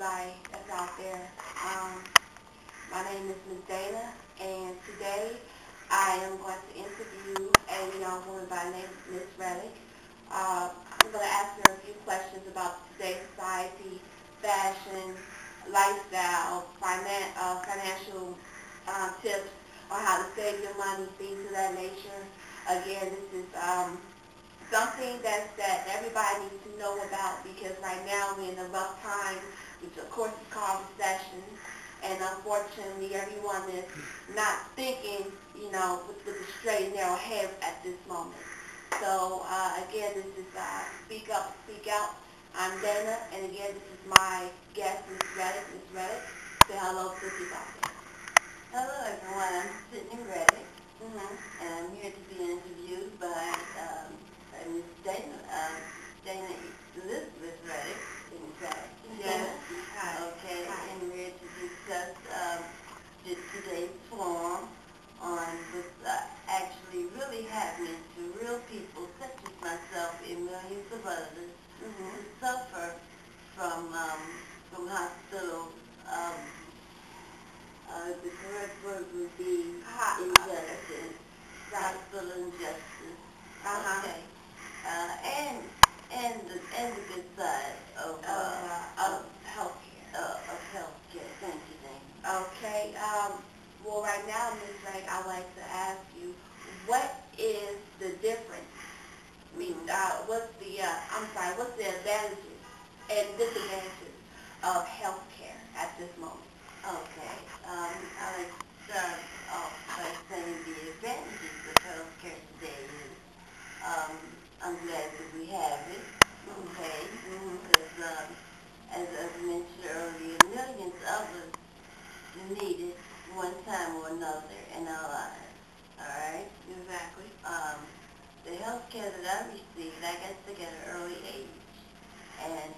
everybody that's out there. My name is Ms. Dana, and today I am going to interview a young woman by the name of Ms. Reddick. I'm going to ask her a few questions about today's society, fashion, lifestyle, financial tips on how to save your money, things of that nature. Again, this is something that everybody needs to know about, because right now we're in a rough time, which of course is called recession, and unfortunately everyone is not thinking, with a straight and narrow head at this moment. So again, this is Speak Up, Speak Out. I'm Dana, and again, this is my guest, Ms. Reddick. Ms. Reddick, say hello to the people out there. Hello everyone, I'm Sydney Reddick, and I'm here to be interviewed by Ms. Dana, Dana Elizabeth Reddick, in fact. Yes. Hi. Okay, Hi. and we're here to discuss today's forum on what's actually really happening to real people such as myself and millions of others who suffer from hospital. The correct word would be injustice. Hospital injustice. Okay. And the good side of healthcare. Of healthcare. Thank you, Dana. Okay. Well, right now, Ms. Wright, I'd like to ask you, what is the difference? What's the advantages and disadvantages of healthcare at this moment? Okay. I like to start off by saying the advantages of healthcare today is I'm glad that we have it. Okay. Because as I mentioned earlier, millions of us need it one time or another in our lives. All right? Exactly. The health care that I received, I got sick at an early age. And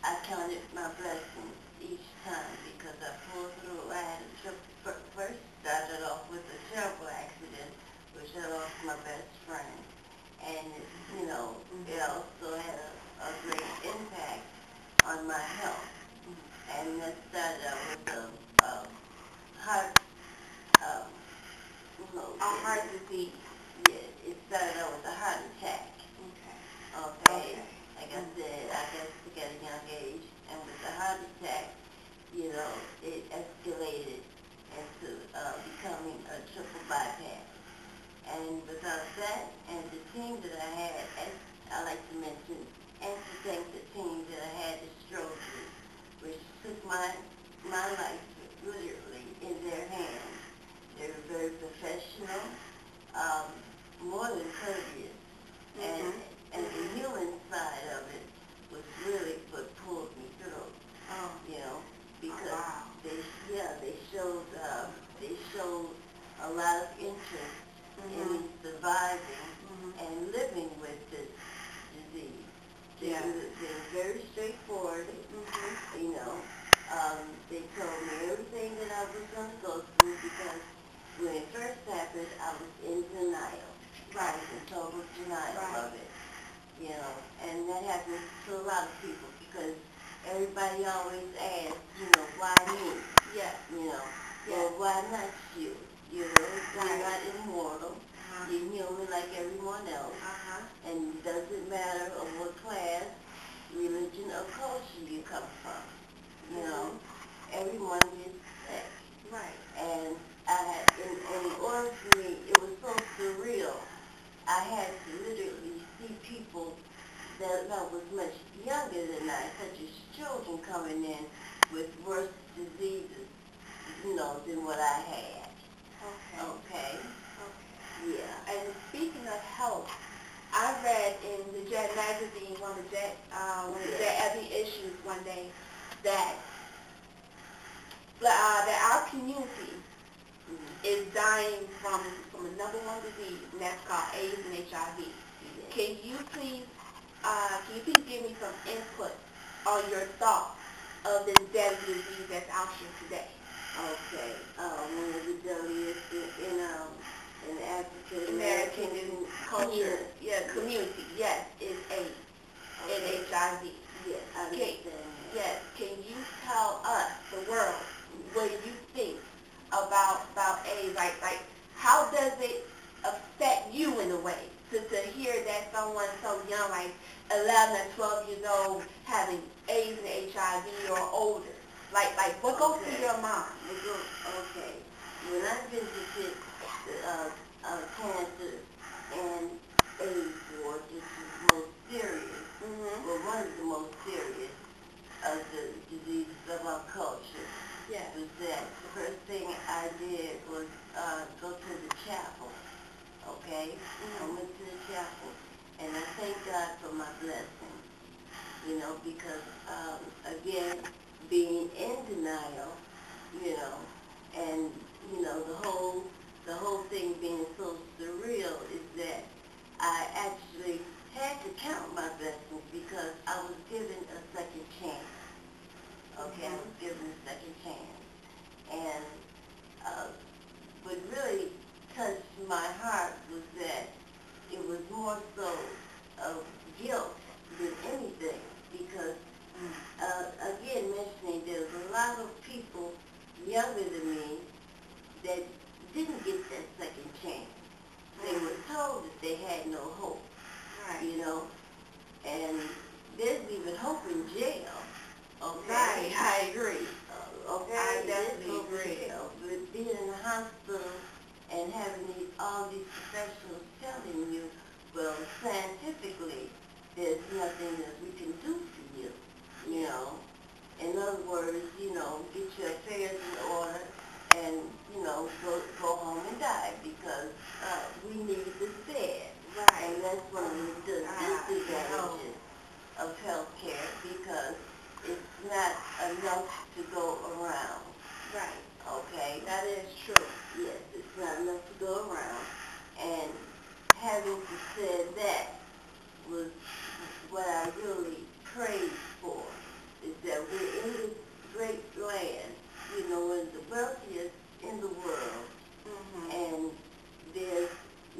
I counted my blessings each time because I pulled through. I had first started off with a terrible accident, which I lost my best friend. And, it also had a great impact on my health. And that started out with a heart, A heart disease. Yeah, it started out with a heart attack. Okay. Like I said, I got sick at a young age, and with the heart attack, it escalated into becoming a triple bypass. And without that, and the team that I had, as I like to mention, and to thank the team that I had, the Strokers, which took my life literally in their hands. They were very professional, more than courteous, and the human side of it was really what pulled me through. Because they showed a lot of interest in me surviving and living with this disease. They were very straightforward. They told me everything that I was going to go through, because when it first happened, I was in denial. Right. In total denial of it. And that happens to a lot of people, because everybody always asks, why me? Yes. Well, why not you? You're not immortal. You're human like everyone else. And it doesn't matter of what class, religion, or culture you come from. Everyone gets sick. Right. And in order for me, it was so surreal. I had to literally see people that was much younger than I, such as children, coming in with worse diseases, than what I had. Okay. Yeah. And speaking of health, I read in the Jet magazine, one of the Ebby issues one day, that our community is dying from the number one disease, and that's called AIDS and HIV. Can you please give me some input on your thoughts of this deadly disease that's out here today? Okay. One of the deadliest in African American culture, community, yes, is AIDS. and Okay. HIV. Yes, I Can, understand that. yes, can you tell us, the world, what you think about AIDS? Like, how does it affect you in a way to hear that someone so young, like 11 or 12 years old, having AIDS and HIV or older? Like what goes through your mind? Okay. When I visited cancer and AIDS ward, which is most serious, well, one of the most serious of the diseases of our culture, Yes. was that the first thing I did was go to the chapel, okay? I went to the chapel, and I thank God for my blessing, because, again, being in denial, and, the whole thing being so surreal is that I actually had to count my blessings because I was given a second chance. Okay, I was given a second chance. And what really touched my heart was that it was more so of guilt than anything because, again, mentioning there's a lot of people younger than me that didn't get that second chance. They were told that they had no hope, Right. and there's even hope in jail, okay? Right, I agree. Okay, I there's definitely hope in agree. jail, but being in the hospital and having all these professionals telling you, well, scientifically, there's nothing that we can do for you, In other words, get your affairs in order and, go home and die because we need this bed. Right. And that's one of the disadvantages of health care because it's not enough to go around. Right. Okay? That is true. Yes, it's not enough to go around. And having said that was what I really prayed for, is that we're in this great land, one of the wealthiest in the world, and there's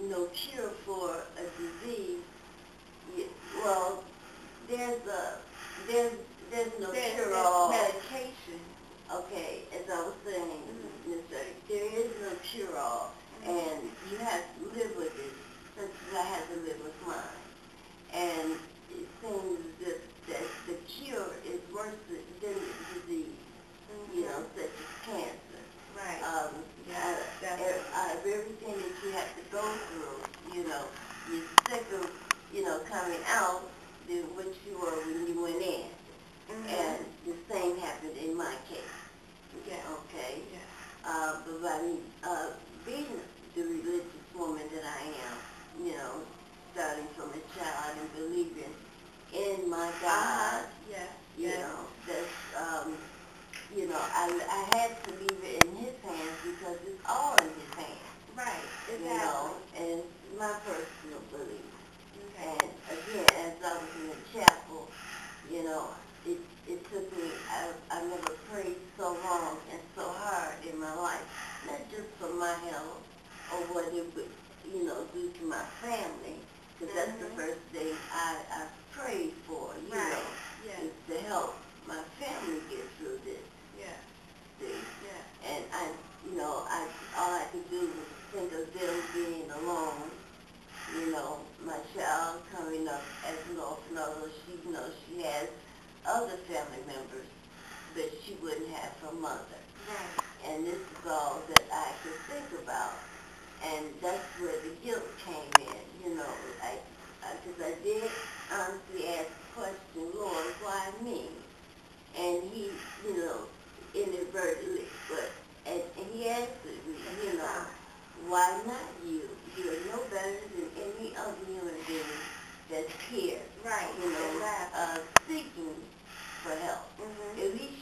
no cure for a disease. Well, there's no cure-all. Medication. Okay, as I was saying, Ms. Dirty, there is no cure-all, and you have to live with it, such as I had to live with mine. And it seems that the cure is worse than the disease, such as cancer. Right. Everything that you have to go through, you're sicker, coming out than what you were when you went in. And the same happened in my case. Yeah. Okay? Yeah. But by being the religious woman that I am, starting from a child and believing in my God, that's, I had to leave it in His hands because it's all in His hands. Right. Exactly. And my personal belief. Okay. And again, as I was in the chapel, it took me, I never prayed so long and so hard in my life, not just for my health or what it would, do to my family, because that's the first thing I prayed for, is to help my family get through this. Yeah. See? Yeah. And all I could do was think of them being alone. My child coming up as an orphan, although she has other family members, but she wouldn't have her mother. Right. And this is all that I could think about. And that's where the guilt came in, because I did honestly ask the question, Lord, why me? And He, inadvertently, and He answered me, why not you? You are no better than any other human being that's here, Right. seeking for help. At least